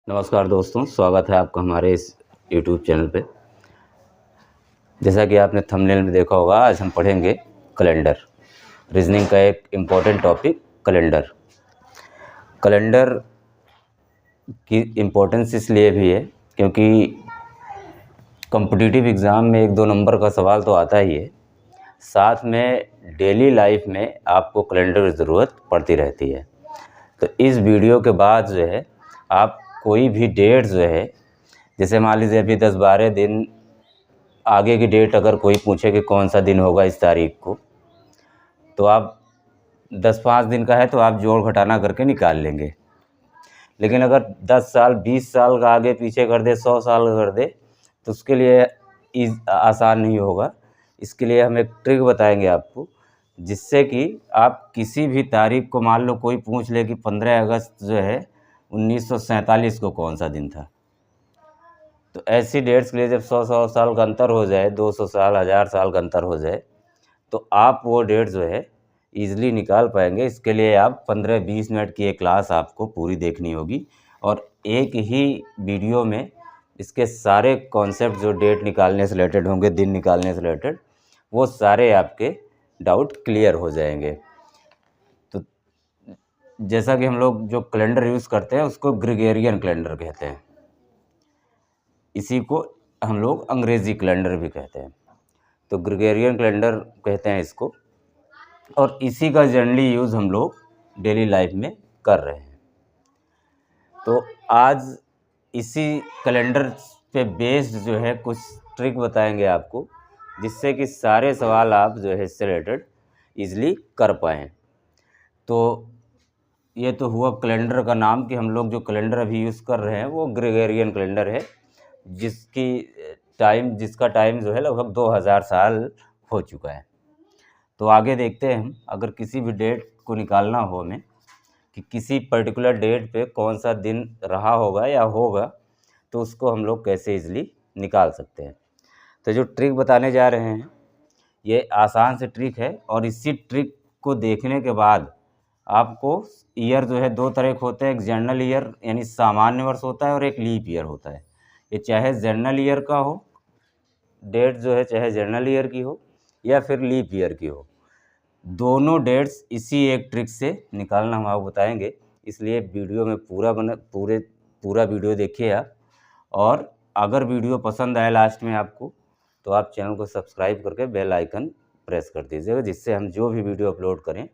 नमस्कार दोस्तों, स्वागत है आपका हमारे इस यूट्यूब चैनल पे। जैसा कि आपने थंबनेल में देखा होगा, आज हम पढ़ेंगे कैलेंडर। रीजनिंग का एक इम्पॉर्टेंट टॉपिक कैलेंडर। कैलेंडर की इम्पोर्टेंस इसलिए भी है क्योंकि कॉम्पिटिटिव एग्ज़ाम में 1-2 नंबर का सवाल तो आता ही है, साथ में डेली लाइफ में आपको कैलेंडर की ज़रूरत पड़ती रहती है। तो इस वीडियो के बाद जो है आप कोई भी डेट जो है, जैसे मान लीजिए अभी 10-12 दिन आगे की डेट अगर कोई पूछे कि कौन सा दिन होगा इस तारीख को, तो आप 10-5 दिन का है तो आप जोड़ घटाना करके निकाल लेंगे। लेकिन अगर 10 साल 20 साल का आगे पीछे कर दे, 100 साल का कर दे, तो उसके लिए आसान नहीं होगा। इसके लिए हम एक ट्रिक बताएंगे आपको, जिससे कि आप किसी भी तारीख को, मान लो कोई पूछ ले कि 15 अगस्त जो है 1947 को कौन सा दिन था, तो ऐसी डेट्स के लिए जब 100 साल का अंतर हो जाए, 200 साल 1000 साल का अंतर हो जाए, तो आप वो डेट जो है ईज़िली निकाल पाएंगे। इसके लिए आप 15-20 मिनट की एक क्लास आपको पूरी देखनी होगी और एक ही वीडियो में इसके सारे कॉन्सेप्ट जो डेट निकालने से रिलेटेड होंगे, दिन निकालने से रिलेटेड, वो सारे आपके डाउट क्लियर हो जाएंगे। तो जैसा कि हम लोग जो कैलेंडर यूज़ करते हैं उसको ग्रेगोरियन कैलेंडर कहते हैं, इसी को हम लोग अंग्रेज़ी कैलेंडर भी कहते हैं। तो ग्रेगोरियन कैलेंडर कहते हैं इसको, और इसी का जनरली यूज़ हम लोग डेली लाइफ में कर रहे हैं। तो आज इसी कैलेंडर पे बेस्ड जो है कुछ ट्रिक बताएंगे आपको, जिससे कि सारे सवाल आप जो है इससे रिलेटेड ईज़िली कर पाएँ। तो ये तो हुआ कैलेंडर का नाम कि हम लोग जो कैलेंडर अभी यूज़ कर रहे हैं वो ग्रेगोरियन कैलेंडर है, जिसका टाइम जो है लगभग 2000 साल हो चुका है। तो आगे देखते हैं हम, अगर किसी भी डेट को निकालना हो हमें कि किसी पर्टिकुलर डेट पे कौन सा दिन रहा होगा या होगा, तो उसको हम लोग कैसे इजीली निकाल सकते हैं। तो जो ट्रिक बताने जा रहे हैं ये आसान से ट्रिक है, और इसी ट्रिक को देखने के बाद आपको ईयर जो है 2 तरह के होते हैं। एक जनरल ईयर यानी सामान्य वर्ष होता है, और एक लीप ईयर होता है। ये चाहे जनरल ईयर का हो, डेट जो है चाहे जनरल ईयर की हो या फिर लीप ईयर की हो, दोनों डेट्स इसी एक ट्रिक से निकालना हम आपको बताएंगे। इसलिए वीडियो में पूरा वीडियो देखिए आप, और अगर वीडियो पसंद आए लास्ट में आपको, तो आप चैनल को सब्सक्राइब करके बेल आइकन प्रेस कर दीजिएगा, जिससे हम जो भी वीडियो अपलोड करें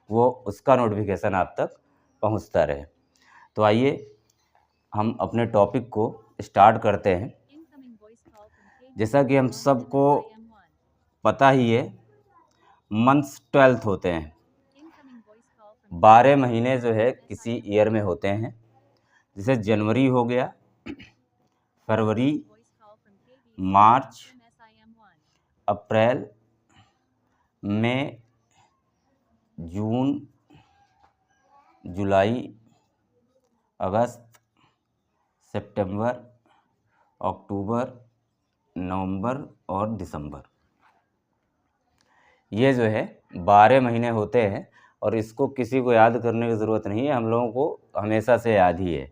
वो उसका नोटिफिकेशन आप तक पहुंचता रहे। तो आइए हम अपने टॉपिक को स्टार्ट करते हैं। जैसा कि हम सबको पता ही है, मंथ्स 12 होते हैं। 12 महीने जो है किसी ईयर में होते हैं। जैसे जनवरी हो गया, फरवरी, मार्च, अप्रैल, मई, जून, जुलाई, अगस्त, सितंबर, अक्टूबर, नवंबर और दिसंबर। ये जो है 12 महीने होते हैं, और इसको किसी को याद करने की ज़रूरत नहीं है, हम लोगों को हमेशा से याद ही है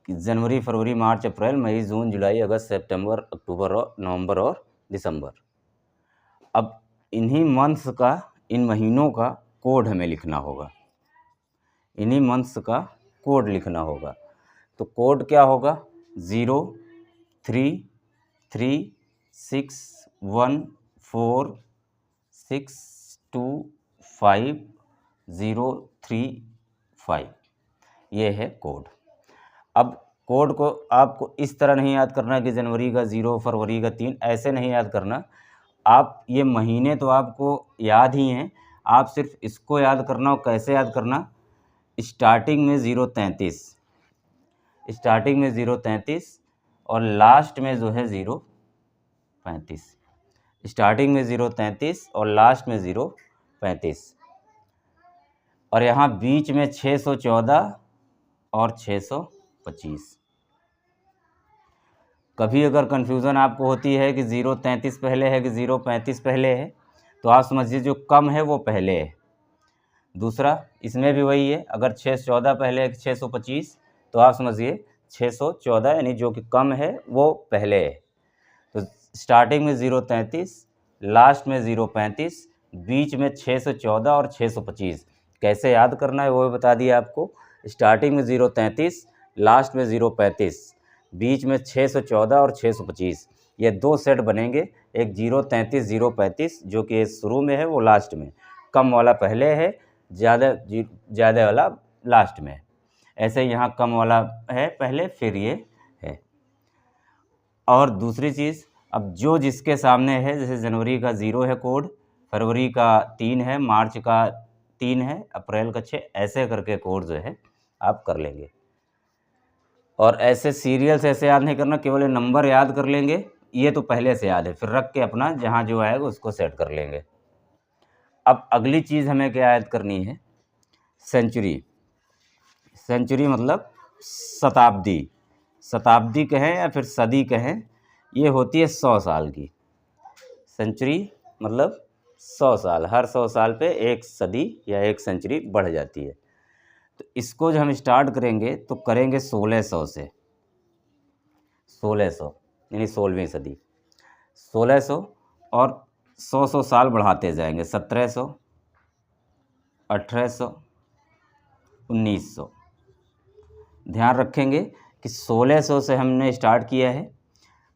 कि जनवरी, फरवरी, मार्च, अप्रैल, मई, जून, जुलाई, अगस्त, सितंबर, अक्टूबर और नवंबर और दिसंबर। अब इन्हीं मंथ्स का, इन महीनों का कोड हमें लिखना होगा। इन्हीं मंथ्स का कोड लिखना होगा। तो कोड क्या होगा? 0 3 3 6 1 4 6 2 5 0 3 5, ये है कोड। अब कोड को आपको इस तरह नहीं याद करना कि जनवरी का 0, फरवरी का 3, ऐसे नहीं याद करना। आप ये महीने तो आपको याद ही हैं, आप सिर्फ इसको याद करना। और कैसे याद करना? स्टार्टिंग में 0-33, स्टार्टिंग में 0-33 और लास्ट में जो है 0-35। स्टार्टिंग में 0-33 और लास्ट में 0-35, और यहाँ बीच में 614 और 625। कभी अगर कन्फ्यूज़न आपको होती है कि 0-33 पहले है कि 0-35 पहले है, तो आप समझिए जो कम है वो पहले है। दूसरा, इसमें भी वही है, अगर 614 पहले है कि 625, तो आप समझिए 614 यानी जो कि कम है वो पहले है। तो स्टार्टिंग में 033, लास्ट में 035, बीच में 614 और 625। कैसे याद करना है वो भी बता दिया आपको। स्टार्टिंग में 033, लास्ट में 035, बीच में 614 और 625। ये दो सेट बनेंगे, एक 033 035 जो कि शुरू में है वो लास्ट में, कम वाला पहले है, ज़्यादा वाला लास्ट में है। ऐसे यहाँ कम वाला है पहले, फिर ये है। और दूसरी चीज़, अब जो जिसके सामने है, जैसे जनवरी का 0 है कोड, फरवरी का 3 है, मार्च का 3 है, अप्रैल का 6, ऐसे करके कोड जो है आप कर लेंगे। और ऐसे सीरियल्स ऐसे याद नहीं करना, केवल ये नंबर याद कर लेंगे, ये तो पहले से याद है, फिर रख के अपना जहाँ जो आएगा उसको सेट कर लेंगे। अब अगली चीज़ हमें क्या याद करनी है, सेंचुरी। सेंचुरी मतलब शताब्दी, शताब्दी कहें या फिर सदी कहें, ये होती है 100 साल की। सेंचुरी मतलब 100 साल, हर 100 साल पे एक सदी या एक सेंचुरी बढ़ जाती है। तो इसको जो हम स्टार्ट करेंगे तो करेंगे 1600 से, 1600 यानी 16वीं सदी, 1600 और 100 साल बढ़ाते जाएंगे, 1700, 1800, 1900। ध्यान रखेंगे कि 1600 से हमने स्टार्ट किया है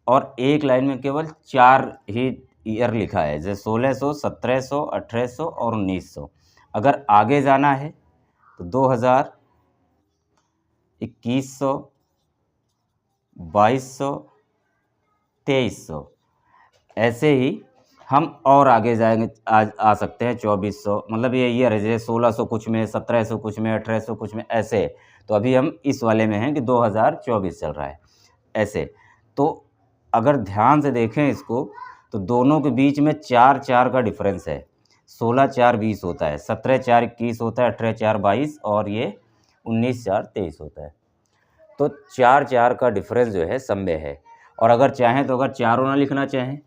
और एक लाइन में केवल 4 ही ईयर लिखा है, जैसे 1600, 1700, 1800 और 1900। अगर आगे जाना है तो 2000, 2100, 2200, 2300, ऐसे ही हम और आगे जाएंगे, आ सकते हैं 2400, मतलब ये ईयर है, जैसे 1600 कुछ में, 1700 कुछ में, 1800 कुछ में, ऐसे। तो अभी हम इस वाले में हैं कि 2024 चल रहा है ऐसे। तो अगर ध्यान से देखें इसको तो दोनों के बीच में 4 का डिफरेंस है। 16 4 20 होता है, 17 4 21 होता है, 18 4 22 और ये 19 4 23 होता है। तो 4 का डिफरेंस जो है सब में है। और अगर चाहें तो अगर चारों ना लिखना चाहें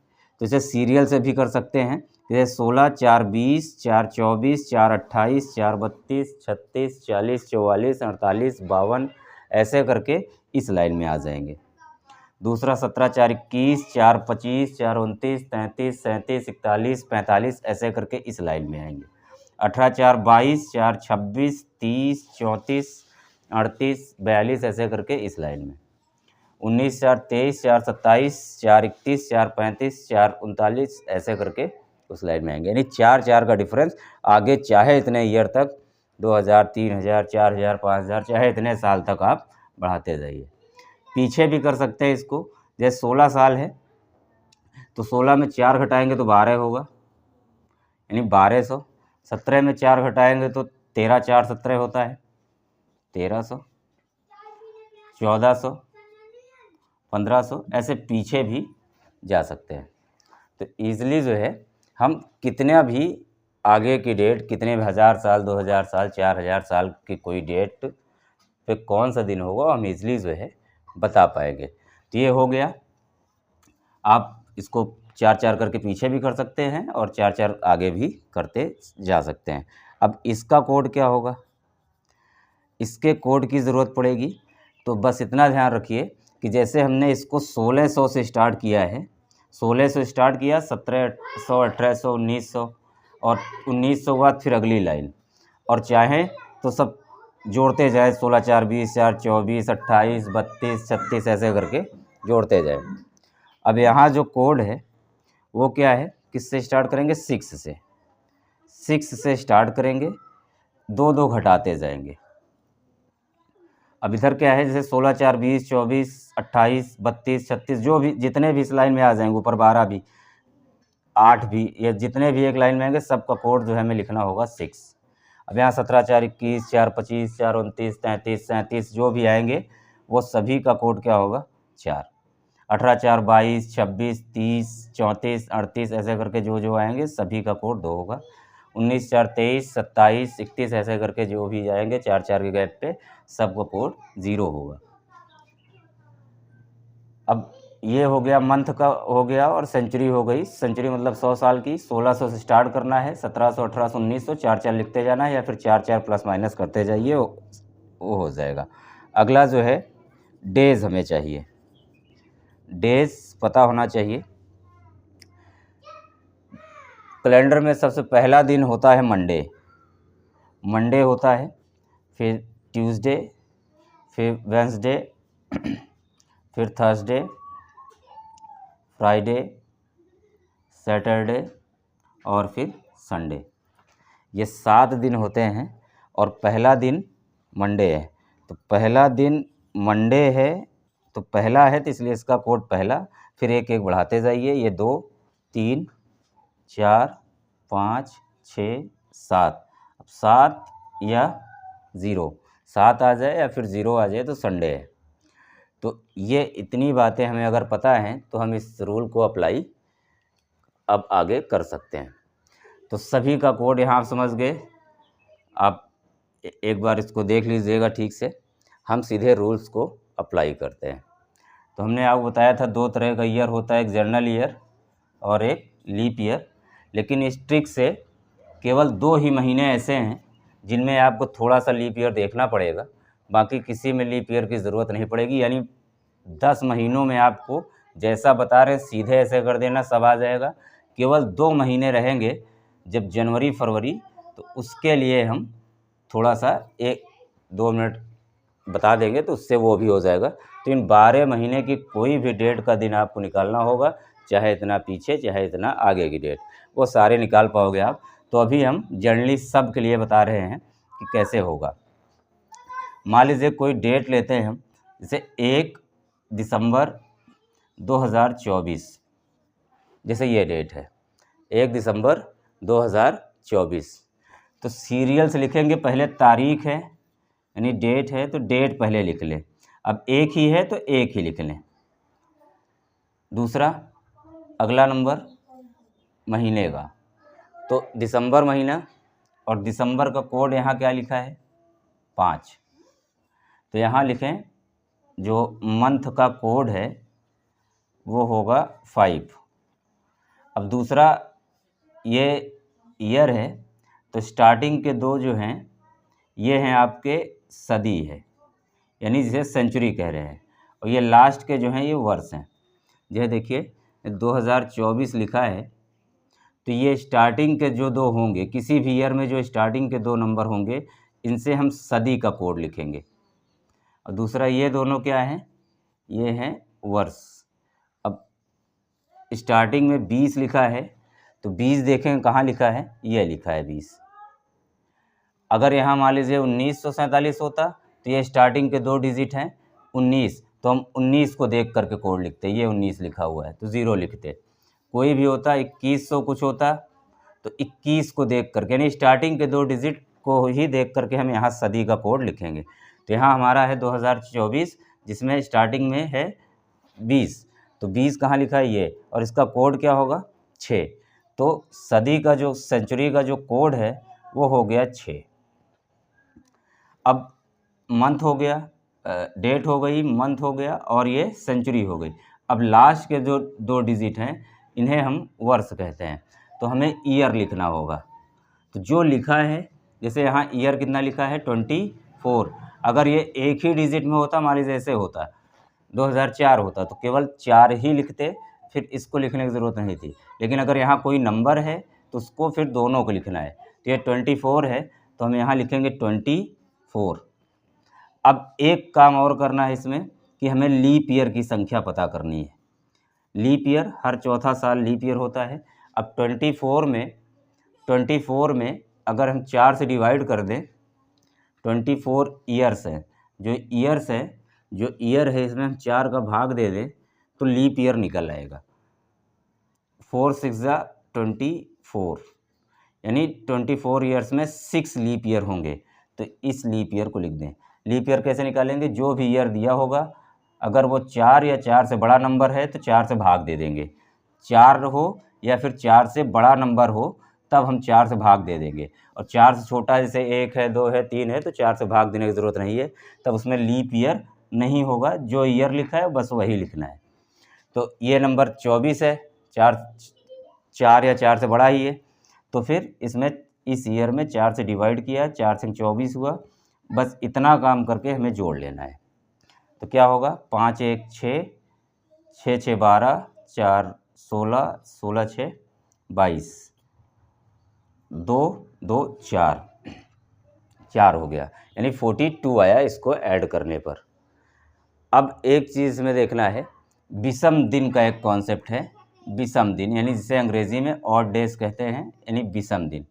तो इसे सीरियल से भी कर सकते हैं, जैसे 16 4 20, 4 24, 4 28, 4 32, 36, 40, 44, 48, 52, ऐसे करके इस लाइन में आ जाएंगे। दूसरा 17 4 21, 4 25, 4 29, 33, 37, 41, 45, ऐसे करके इस लाइन में आएंगे। 18 4 22, 4 26, 30, 34, 38, 42, ऐसे करके इस लाइन में। 19 4 23, 4 27, 4 31, 4 35, 4 39, ऐसे करके उस लाइन में आएंगे। यानी 4 का डिफरेंस, आगे चाहे इतने ईयर तक 2000, 3000, 4000, 5000, चाहे इतने साल तक आप बढ़ाते जाइए। पीछे भी कर सकते हैं इसको, जैसे 16 साल है तो 16 में 4 घटाएंगे तो 12 होगा, यानी 1200। 17 में 4 घटाएंगे तो 13 4 17 होता है, 1300, 1400, 1500, ऐसे पीछे भी जा सकते हैं। तो ईज़िली जो है हम कितना भी आगे की डेट, कितने भी 1000 साल, 2000 साल, 4000 साल की कोई डेट पे कौन सा दिन होगा हम ईज़िली जो है बता पाएंगे। तो ये हो गया। आप इसको 4 करके पीछे भी कर सकते हैं और 4 आगे भी करते जा सकते हैं। अब इसका कोड क्या होगा, इसके कोड की ज़रूरत पड़ेगी। तो बस इतना ध्यान रखिए कि जैसे हमने इसको 1600 से स्टार्ट किया है, 1600 स्टार्ट किया, 1700, 1800, 1900 और 1900 बाद फिर अगली लाइन, और चाहें तो सब जोड़ते जाए, 16 4 20, 4 24, 28, 32, 36, ऐसे करके जोड़ते जाए। अब यहाँ जो कोड है वो क्या है, किससे स्टार्ट करेंगे, 6 से। 6 से स्टार्ट करेंगे, 2 घटाते जाएंगे। अब इधर क्या है, जैसे 16 4 20, 24, 28, 32, 36, जो भी जितने भी इस लाइन में आ जाएंगे, ऊपर 12 भी, 8 भी, ये जितने भी एक लाइन में आएंगे सबका कोड जो है हमें लिखना होगा 6। अब यहाँ 17 4 21, 4 25, 4 29, 33, 37 जो भी आएंगे वो सभी का कोड क्या होगा, 4। 18 4 22, 26, 30, 34, 38, ऐसे करके जो आएंगे सभी का कोड 2 होगा। 19 4 23, 27, 31, ऐसे करके जो भी जाएंगे 4 के गैप पे सबका कोड 0 होगा। अब ये हो गया, मंथ का हो गया, और सेंचुरी हो गई। सेंचुरी मतलब 100 साल की। 1600 से स्टार्ट करना है, 1700, 1800, 1900, 4 लिखते जाना है, या फिर 4 प्लस माइनस करते जाइए, वो हो जाएगा। अगला जो है डेज़ हमें चाहिए, डेज़ पता होना चाहिए। कैलेंडर में सबसे पहला दिन होता है मंडे, मंडे होता है, फिर ट्यूसडे, फिर वेंसडे, फिर थर्सडे, फ्राइडे, सैटरडे और फिर संडे। ये 7 दिन होते हैं और पहला दिन मंडे है। तो पहला दिन मंडे है तो पहला है तो इसलिए इसका कोड पहला, फिर एक एक बढ़ाते जाइए, ये 2, 3, 4, 5, 6, 7। अब 7 या 0, 7 आ जाए या फिर 0 आ जाए तो संडे है। तो ये इतनी बातें हमें अगर पता हैं तो हम इस रूल को अप्लाई अब आगे कर सकते हैं। तो सभी का कोड यहाँ आप समझ गए। आप एक बार इसको देख लीजिएगा ठीक से। हम सीधे रूल्स को अप्लाई करते हैं। तो हमने आपको बताया था 2 तरह का ईयर होता है, एक जनरल ईयर और एक लीप ईयर। लेकिन इस ट्रिक से केवल 2 ही महीने ऐसे हैं जिनमें आपको थोड़ा सा लीप ईयर देखना पड़ेगा, बाकी किसी में लीप ईयर की ज़रूरत नहीं पड़ेगी। यानी 10 महीनों में आपको जैसा बता रहे सीधे ऐसे कर देना, सब आ जाएगा। केवल 2 महीने रहेंगे जब जनवरी फरवरी, तो उसके लिए हम थोड़ा सा 1-2 मिनट बता देंगे तो उससे वो भी हो जाएगा। तो इन 12 महीने की कोई भी डेट का दिन आपको निकालना होगा, चाहे इतना पीछे चाहे इतना आगे की डेट, वो सारे निकाल पाओगे आप। तो अभी हम जनरली सब के लिए बता रहे हैं कि कैसे होगा। मान लीजिए कोई डेट लेते हैं हम, जैसे 1 दिसंबर 2024, जैसे ये डेट है 1 दिसंबर 2024। तो सीरियल से लिखेंगे, पहले तारीख है यानी डेट है तो डेट पहले लिख लें। अब एक ही है तो एक ही लिख लें। दूसरा, अगला नंबर महीने का, तो दिसंबर महीना, और दिसंबर का कोड यहाँ क्या लिखा है 5, तो यहाँ लिखें जो मंथ का कोड है वो होगा 5। अब दूसरा ये ईयर है तो स्टार्टिंग के 2 जो हैं ये हैं आपके सदी है, यानी जिसे सेंचुरी कह रहे हैं, और ये लास्ट के जो हैं ये वर्ष हैं। यह देखिए 2024 लिखा है तो ये स्टार्टिंग के जो 2 होंगे, किसी भी ईयर में जो स्टार्टिंग के 2 नंबर होंगे इनसे हम सदी का कोड लिखेंगे। और दूसरा ये दोनों क्या हैं, ये हैं वर्ष। अब स्टार्टिंग में 20 लिखा है तो 20 देखें कहाँ लिखा है, ये लिखा है 20। अगर यहाँ मान लीजिए 1947 होता तो ये स्टार्टिंग के 2 डिजिट हैं 19, तो हम 19 को देख करके कोड लिखते, ये 19 लिखा हुआ है तो 0 लिखते। कोई भी होता 2100 कुछ होता तो 21 को देख करके, यानी स्टार्टिंग के 2 डिजिट को ही देख करके हम यहाँ सदी का कोड लिखेंगे। तो यहाँ हमारा है 2024 जिसमें स्टार्टिंग में है 20, तो 20 कहाँ लिखा है ये, और इसका कोड क्या होगा 6। तो सदी का जो सेंचुरी का जो कोड है वो हो गया 6। अब मंथ हो गया, डेट हो गई, मंथ हो गया और ये सेंचुरी हो गई। अब लास्ट के जो 2 डिजिट हैं इन्हें हम वर्ष कहते हैं, तो हमें ईयर लिखना होगा। तो जो लिखा है, जैसे यहाँ ईयर कितना लिखा है 24, अगर ये एक ही डिजिट में होता, मान लीजिए ऐसे होता 2004 होता तो केवल 4 ही लिखते, फिर इसको लिखने की ज़रूरत नहीं थी। लेकिन अगर यहाँ कोई नंबर है तो उसको फिर दोनों को लिखना है। तो ये 24 है तो हम यहाँ लिखेंगे 24। अब एक काम और करना है इसमें कि हमें लीप ईयर की संख्या पता करनी है। लीप ईयर हर चौथा साल लीप ईयर होता है। अब 24 में अगर हम 4 से डिवाइड कर दें, 24 ईयर्स है, जो ईयर है इसमें हम 4 का भाग दे दें तो लीप ईयर निकल आएगा। 4 6 24, यानी 24 ईयर्स में 6 लीप ईयर होंगे। तो इस लीप ईयर को लिख दें। लीप ईयर कैसे निकालेंगे, जो भी ईयर दिया होगा अगर वो 4 या 4 से बड़ा नंबर है तो 4 से भाग दे देंगे, 4 हो या फिर 4 से बड़ा नंबर हो तब हम 4 से भाग दे देंगे, और 4 से छोटा जैसे 1 है 2 है 3 है तो 4 से भाग देने की ज़रूरत नहीं है, तब उसमें लीप ईयर नहीं होगा। जो ईयर लिखा है बस वही लिखना है। तो ये नंबर 24 है, 4 या 4 से बड़ा ही है, तो फिर इसमें इस ईयर में 4 से डिवाइड किया, 4 से 24 हुआ, बस इतना काम करके हमें जोड़ लेना है। तो क्या होगा, 5 1 6, 6 6 12, 4 16, 16 6 22, 2 2 4, 4 हो गया, यानी 42 आया इसको ऐड करने पर। अब एक चीज़ में देखना है, विषम दिन का एक कॉन्सेप्ट है, विषम दिन, यानी जिसे अंग्रेज़ी में ऑड डेज कहते हैं, यानी विषम दिन।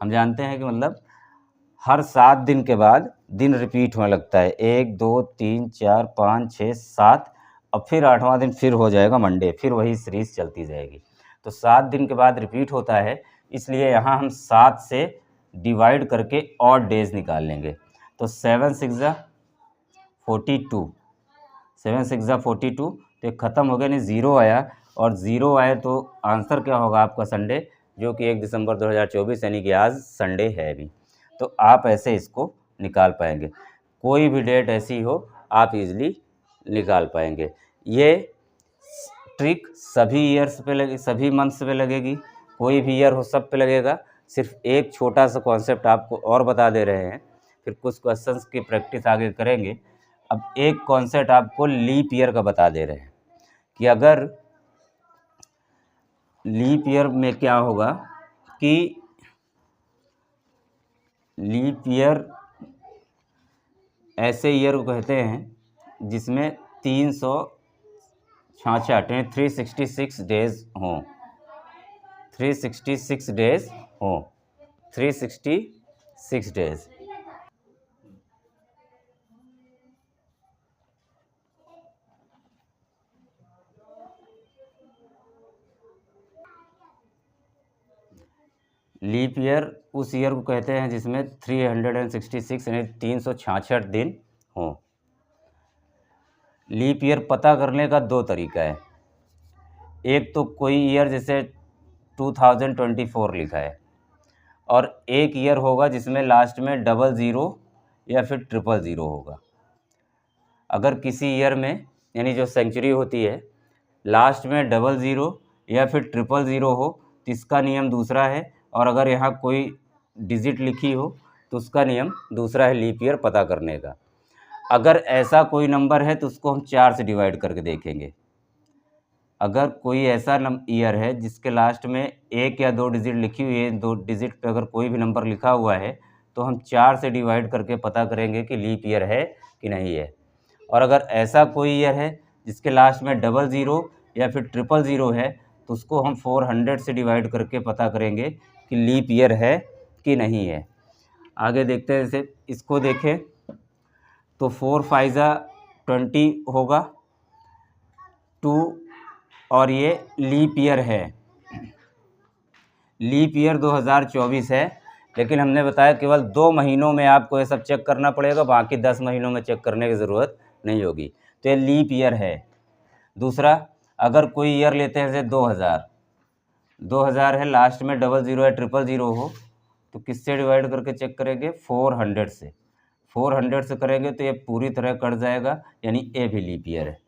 हम जानते हैं कि मतलब हर 7 दिन के बाद दिन रिपीट होने लगता है, 1 2 3 4 5 6 7, अब फिर 8वां दिन फिर हो जाएगा मंडे, फिर वही सीरीज़ चलती जाएगी। तो 7 दिन के बाद रिपीट होता है, इसलिए यहाँ हम 7 से डिवाइड करके ऑड डेज निकाल लेंगे। तो 7 6 42, 7 6 42, तो ख़त्म हो गया, नहीं 0 आया, और 0 आए तो आंसर क्या होगा आपका संडे, जो कि 1 दिसंबर 2024 यानी कि आज संडे है भी। तो आप ऐसे इसको निकाल पाएंगे, कोई भी डेट ऐसी हो आप इजीली निकाल पाएंगे। ये ट्रिक सभी ईयर्स पे लगे, सभी मंथ्स पे लगेगी, कोई भी ईयर हो सब पे लगेगा। सिर्फ एक छोटा सा कॉन्सेप्ट आपको और बता दे रहे हैं, फिर कुछ क्वेश्चंस की प्रैक्टिस आगे करेंगे। अब एक कॉन्सेप्ट आपको लीप ईयर का बता दे रहे हैं कि अगर लीप ईयर में क्या होगा कि लीप ईयर ऐसे ईयर को कहते हैं जिसमें 366 यानी 366 डेज हों, 366 डेज हों, 366 डेज। लीप ईयर उस ईयर को कहते हैं जिसमें 366 यानी 366 दिन हों। लीप ईयर पता करने का 2 तरीका है, एक तो कोई ईयर जैसे 2024 लिखा है, और एक ईयर होगा जिसमें लास्ट में 00 या फिर 000 होगा। अगर किसी ईयर में, यानी जो सेंचुरी होती है, लास्ट में 00 या फिर 000 हो तो इसका नियम दूसरा है, और अगर यहाँ कोई डिजिट लिखी हो तो उसका नियम दूसरा है लीप ईयर पता करने का। अगर ऐसा कोई नंबर है तो उसको हम 4 से डिवाइड करके देखेंगे। अगर कोई ऐसा ईयर है जिसके लास्ट में 1 या 2 डिजिट लिखी हुई है, 2 डिजिट पे अगर कोई भी नंबर लिखा हुआ है तो हम 4 से डिवाइड करके पता करेंगे कि लीप ईयर है कि नहीं है। और अगर ऐसा कोई ईयर है जिसके लास्ट में 00 या फिर 000 है तो उसको हम 400 से डिवाइड करके पता करेंगे कि लीप ईयर है कि नहीं है। आगे देखते हैं, जैसे इसको देखें तो 4 5 20 होगा 2, और ये लीप ईयर है। लीप ईयर 2024 है, लेकिन हमने बताया केवल 2 महीनों में आपको ये सब चेक करना पड़ेगा, बाकी 10 महीनों में चेक करने की ज़रूरत नहीं होगी। तो ये लीप ईयर है। दूसरा, अगर कोई ईयर लेते हैं जैसे 2000 है, लास्ट में 00 या 000 हो तो किससे डिवाइड करके चेक करेंगे, 400 से। 400 से करेंगे तो ये पूरी तरह कट जाएगा, यानी ए भी लीप ईयर है।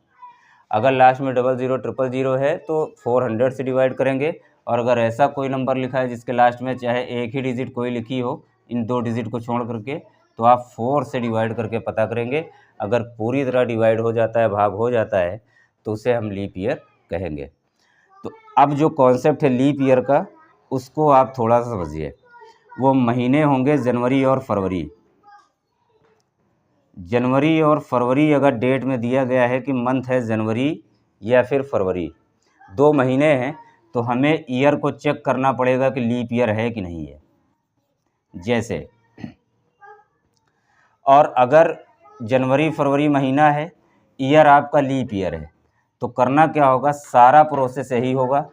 अगर लास्ट में 00 000 है तो 400 से डिवाइड करेंगे, और अगर ऐसा कोई नंबर लिखा है जिसके लास्ट में चाहे एक ही डिजिट कोई लिखी हो, इन 2 डिजिट को छोड़ करके, तो आप 4 से डिवाइड करके पता करेंगे। अगर पूरी तरह डिवाइड हो जाता है, भाग हो जाता है, तो उसे हम लीप ईयर कहेंगे। तो अब जो कॉन्सेप्ट है लीप ईयर का, उसको आप थोड़ा सा समझिए। वो महीने होंगे जनवरी और फरवरी। जनवरी और फरवरी अगर डेट में दिया गया है कि मंथ है जनवरी या फिर फरवरी, 2 महीने हैं, तो हमें ईयर को चेक करना पड़ेगा कि लीप ईयर है कि नहीं है। जैसे, और अगर जनवरी फरवरी महीना है, ईयर आपका लीप ईयर है, तो करना क्या होगा, सारा प्रोसेस यही होगा।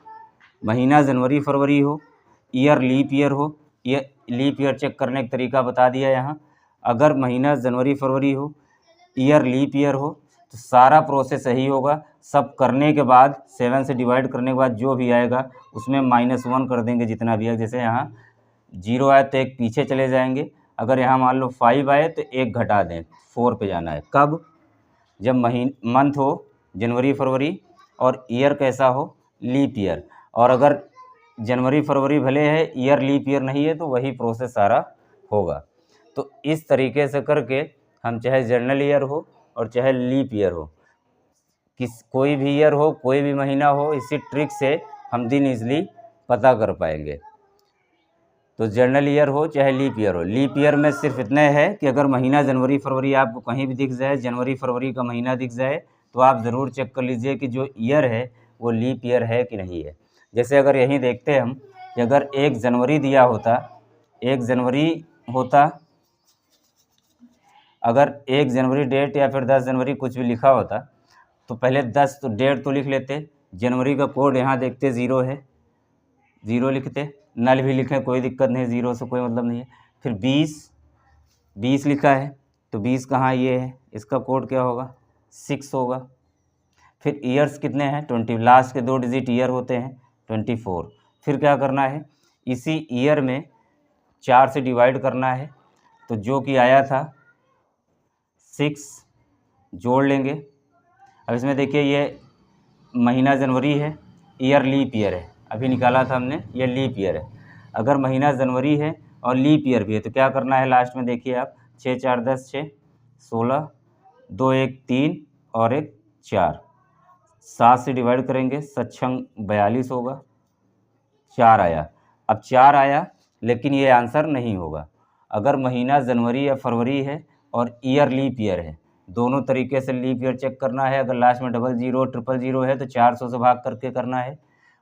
महीना जनवरी फरवरी हो, ईयर लीप ईयर हो, ये लीप ईयर चेक करने का तरीका बता दिया यहाँ। अगर महीना जनवरी फरवरी हो, ईयर लीप ईयर हो, तो सारा प्रोसेस यही होगा। सब करने के बाद 7 से डिवाइड करने के बाद जो भी आएगा उसमें -1 कर देंगे जितना भी है। जैसे यहाँ 0 आए तो 1 पीछे चले जाएंगे, अगर यहाँ मान लो 5 आए तो 1 घटा दें, 4 पे जाना है। कब, जब मंथ हो जनवरी फरवरी और ईयर कैसा हो, लीप ईयर। और अगर जनवरी फरवरी भले है, ईयर लीप ईयर नहीं है, तो वही प्रोसेस सारा होगा। तो इस तरीके से करके हम चाहे जनरल ईयर हो और चाहे लीप ईयर हो, कोई भी ईयर हो, कोई भी महीना हो, इसी ट्रिक से हम दिन ईजिली पता कर पाएंगे। तो जनरल ईयर हो चाहे लीप ईयर हो, लीप ईयर में सिर्फ इतना है कि अगर महीना जनवरी फरवरी आपको कहीं भी दिख जाए, जनवरी फरवरी का महीना दिख जाए, तो आप ज़रूर चेक कर लीजिए कि जो ईयर है वो लीप ईयर है कि नहीं है। जैसे अगर यहीं देखते हैं हम कि अगर 1 जनवरी दिया होता, 1 जनवरी होता, अगर 1 जनवरी डेट या फिर 10 जनवरी कुछ भी लिखा होता, तो पहले 10 तो डेट तो लिख लेते, जनवरी का कोड यहाँ देखते 0 है, 0 लिखते, नल भी लिखें कोई दिक्कत नहीं, 0 से कोई मतलब नहीं है। फिर 20 लिखा है, तो 20 कहाँ ये है, इसका कोड क्या होगा, 6 होगा। फिर ईयर्स कितने हैं, 20, लास्ट के 2 डिजिट ईयर होते हैं, 24। फिर क्या करना है, इसी ईयर में 4 से डिवाइड करना है, तो जो कि आया था 6 जोड़ लेंगे। अब इसमें देखिए ये महीना जनवरी है, ईयर लीप ईयर है, अभी निकाला था हमने, ये लीप ईयर है। अगर महीना जनवरी है और लीप ईयर भी है तो क्या करना है, लास्ट में देखिए आप 6 4 10 6 16, 2 1 3 और 1 4, 7 से डिवाइड करेंगे, 7 42 होगा, 4 आया। अब 4 आया लेकिन ये आंसर नहीं होगा। अगर महीना जनवरी या फरवरी है और ईयर लीप ईयर है, दोनों तरीके से लीप ईयर चेक करना है। अगर लास्ट में 00 000 है तो 400 से भाग करके करना है,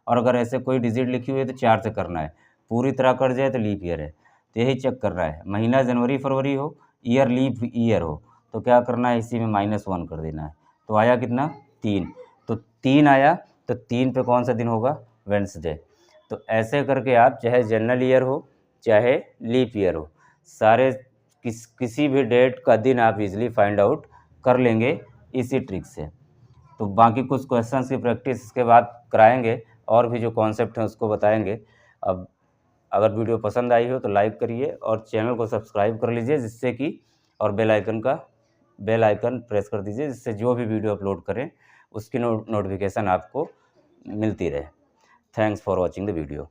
और अगर ऐसे कोई डिजिट लिखी हुई है तो 4 से करना है। पूरी तरह कर जाए तो लीप ईयर है, तो यही चेक करना है। महीना जनवरी फरवरी हो, ईयर लीप ईयर हो, तो क्या करना है, इसी में -1 कर देना है। तो आया कितना, 3। तो 3 आया, तो 3 पे कौन सा दिन होगा, वेडनेसडे। तो ऐसे करके आप चाहे जनरल ईयर हो चाहे लीप ईयर हो, सारे किसी भी डेट का दिन आप इजीली फाइंड आउट कर लेंगे इसी ट्रिक से। तो बाकी कुछ क्वेश्चंस की प्रैक्टिस इसके बाद कराएंगे, और भी जो कॉन्सेप्ट हैं उसको बताएंगे। अब अगर वीडियो पसंद आई हो तो लाइक करिए और चैनल को सब्सक्राइब कर लीजिए, जिससे कि, और बेल आइकन प्रेस कर दीजिए, जिससे जो भी वीडियो अपलोड करें उसकी नोटिफिकेशन आपको मिलती रहे। Thanks for watching the video.